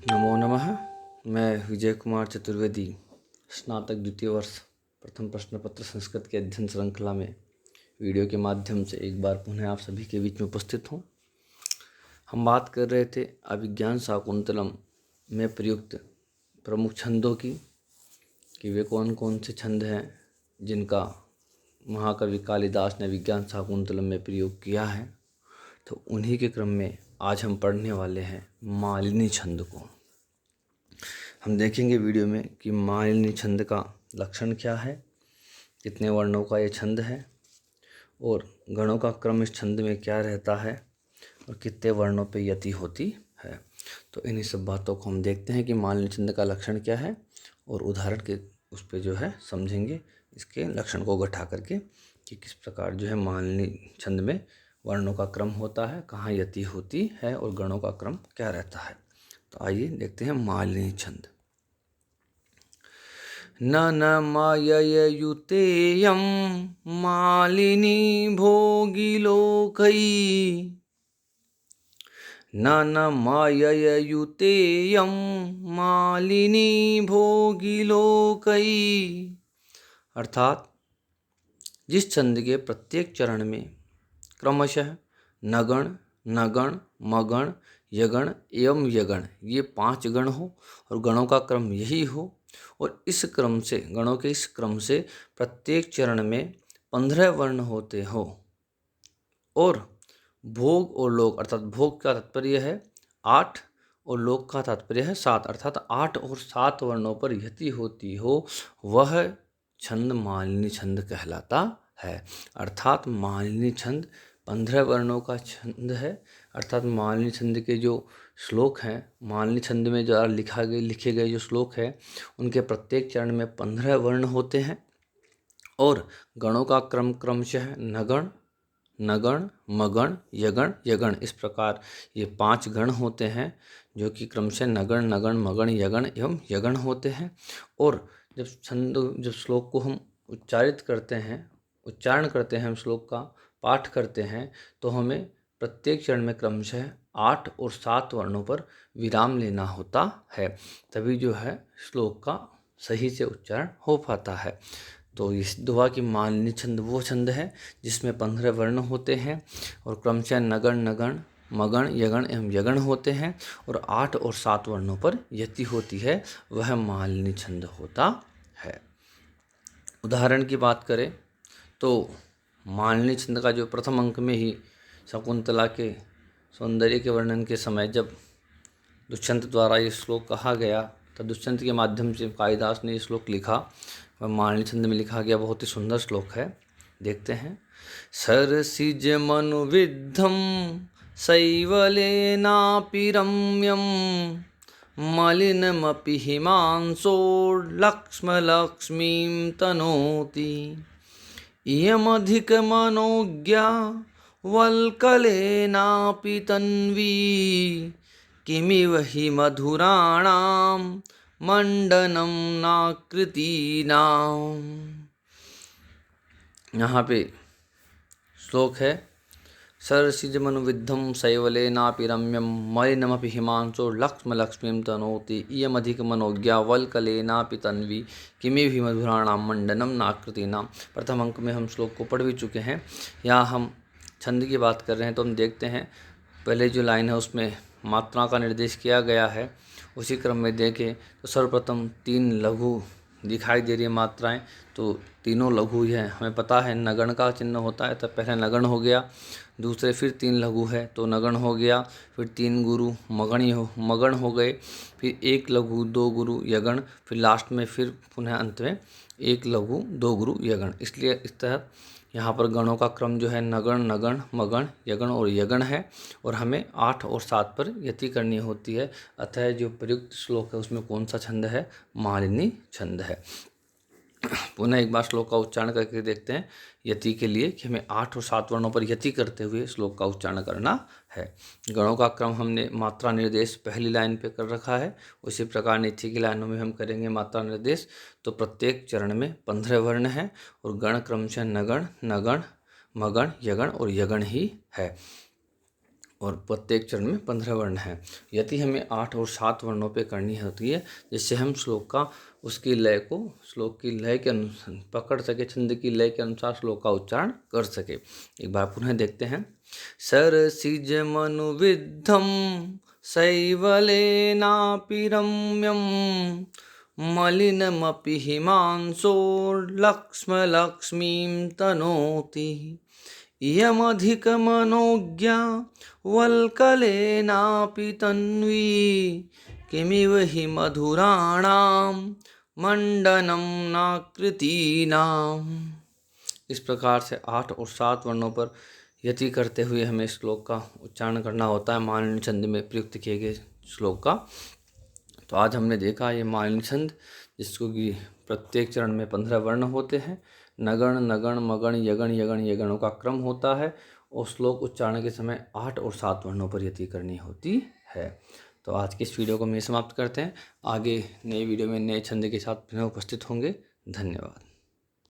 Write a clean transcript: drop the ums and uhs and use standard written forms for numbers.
नमो नमः। मैं विजय कुमार चतुर्वेदी, स्नातक द्वितीय वर्ष प्रथम प्रश्न पत्र संस्कृत के अध्ययन श्रृंखला में वीडियो के माध्यम से एक बार पुनः आप सभी के बीच में उपस्थित हूँ। हम बात कर रहे थे अभिज्ञान शाकुंतलम में प्रयुक्त प्रमुख छंदों की, कि वे कौन कौन से छंद हैं जिनका महाकवि कालिदास ने अभिज्ञान शाकुंतलम में प्रयोग किया है। तो उन्हीं के क्रम में आज हम पढ़ने वाले हैं मालिनी छंद को। हम देखेंगे वीडियो में कि मालिनी छंद का लक्षण क्या है, कितने वर्णों का ये छंद है और गणों का क्रम इस छंद में क्या रहता है और कितने वर्णों पे यति होती है। तो इन्हीं सब बातों को हम देखते हैं कि मालिनी छंद का लक्षण क्या है और उदाहरण के उस पर जो है समझेंगे इसके लक्षण को घटा करके कि किस प्रकार जो है मालिनी छंद में वर्णों का क्रम होता है, कहाँ यति होती है और गणों का क्रम क्या रहता है। तो आइए देखते हैं मालिनी छंद। न न माययुतेयं मालिनी भोगिलोकै, न न माययुतेयं मालिनी भोगिलोकै। अर्थात जिस छंद के प्रत्येक चरण में क्रमशः नगण, नगण, मगण, यगण एवं यगण ये 5 गण हो और गणों का क्रम यही हो और इस क्रम से गणों के इस क्रम से प्रत्येक चरण में 15 वर्ण होते हो और भोग और लोक अर्थात भोग का तात्पर्य है 8 और लोक का तात्पर्य है 7 अर्थात 8 और 7 वर्णों पर यति होती हो, वह छंद मालिनी छंद कहलाता है। अर्थात मालिनी छंद 15 वर्णों का छंद है। अर्थात मालिनी छंद के जो श्लोक हैं, मालिनी छंद में जो लिखे गए जो श्लोक हैं उनके प्रत्येक चरण में 15 वर्ण होते हैं और गणों का क्रम क्रमशः नगण, नगण, मगण, यगण, यगण इस प्रकार ये 5 गण होते हैं जो कि क्रमशः नगण, नगण, मगण, यगण एवं यगण होते हैं। और जब श्लोक को हम उच्चारण करते हैं हम श्लोक का पाठ करते हैं तो हमें प्रत्येक चरण में क्रमशः 8 और 7 वर्णों पर विराम लेना होता है, तभी जो है श्लोक का सही से उच्चारण हो पाता है। तो इस दुआ की मालिनी छंद वो छंद है जिसमें 15 वर्ण होते हैं और क्रमशः नगण, नगण, मगण, यगण एवं यगण होते हैं और 8 और 7 वर्णों पर यति होती है, वह मालिनी छंद होता है। उदाहरण की बात करें तो मालिनी छंद का जो प्रथम अंक में ही शकुंतला के सौंदर्य के वर्णन के समय जब दुष्यंत द्वारा ये श्लोक कहा गया तो दुष्यंत के माध्यम से कालिदास ने ये श्लोक लिखा, वह मालिनी छंद में लिखा गया बहुत ही सुंदर श्लोक है। देखते हैं। सरसिज मनुविद्धम शैवलेनापि रम्यम मलिनमपि हिमांशोर्लक्ष्मीं तनोति इयमधिकमनोज्ञा वल्कलेनापि तन्वी किमिव हि मधुराणां मंडनं नाकृतीनाम्। यहाँ पे श्लोक है सरसिज मनुविद्धम शैवलेनापि रम्यम मलिनमपि हिमांशोर्लक्ष्मीं तनोति इयमधिक मनोज्ञा वल्कलेनापि तन्वी किमिव हि मधुराणां मंडनं नाकृतीनाम्। प्रथम अंक में हम श्लोक को पढ़ भी चुके हैं। यहाँ हम छंद की बात कर रहे हैं तो हम देखते हैं पहले जो लाइन है उसमें मात्रा का निर्देश किया गया है। उसी क्रम में देखें तो सर्वप्रथम 3 लघु दिखाई दे रही है मात्राएं, तो तीनों लघु है। हमें पता है नगण का चिन्ह होता है, तो पहले नगण हो गया, दूसरे फिर 3 लघु है तो नगण हो गया, फिर 3 गुरु मगण हो गए, फिर 1 लघु 2 गुरु यगण, फिर लास्ट में फिर पुनः अंत में 1 लघु 2 गुरु यगण। इसलिए इस तरह यहाँ पर गणों का क्रम जो है नगण, नगण, मगण, यगण और यगण है और हमें 8 और 7 पर यति करनी होती है। अतः जो प्रयुक्त श्लोक है उसमें कौन सा छंद है? मालिनी छंद है। पुनः एक बार श्लोक का उच्चारण करके देखते हैं यति के लिए कि हमें 8 और 7 वर्णों पर यति करते हुए श्लोक का उच्चारण करना है। गणों का क्रम हमने मात्रा निर्देश पहली लाइन पे कर रखा है, उसी प्रकार नीचे की लाइनों में हम करेंगे मात्रा निर्देश। तो प्रत्येक चरण में 15 वर्ण हैं और गण क्रमशः नगण, नगण, मगण, यगण और यगण ही है। और प्रत्येक चरण में 15 वर्ण हैं। यदि हमें 8 और 7 वर्णों पे करनी होती है, जिससे हम श्लोक का उसकी लय को श्लोक की लय के अनुसार पकड़ सके, छंद की लय के अनुसार श्लोक का उच्चारण कर सके। एक बार पुनः देखते हैं। सरसिज मनुविद्धम शैवलेनापि रम्यम मलिनमपि हिमांशोर्लक्ष्मीं तनोति इयमधिकमनोज्ञा वल्कलेनापि तन्वी किमिव हि मधुराणां मंडनं नाकृतीनाम्। इस प्रकार से 8 और 7 वर्णों पर यति करते हुए हमें श्लोक का उच्चारण करना होता है, मालिनी छंद में प्रयुक्त किए गए श्लोक का। तो आज हमने देखा ये मालिनी छंद, जिसको कि प्रत्येक चरण में 15 वर्ण होते हैं। नगण नगण मगण यगण यगण ये गणों का क्रम होता है और श्लोक उच्चारण के समय 8 और 7 वर्णों पर यति करनी होती है। तो आज की इस वीडियो को हम समाप्त करते हैं। आगे नए वीडियो में नए छंद के साथ पुनः उपस्थित होंगे। धन्यवाद।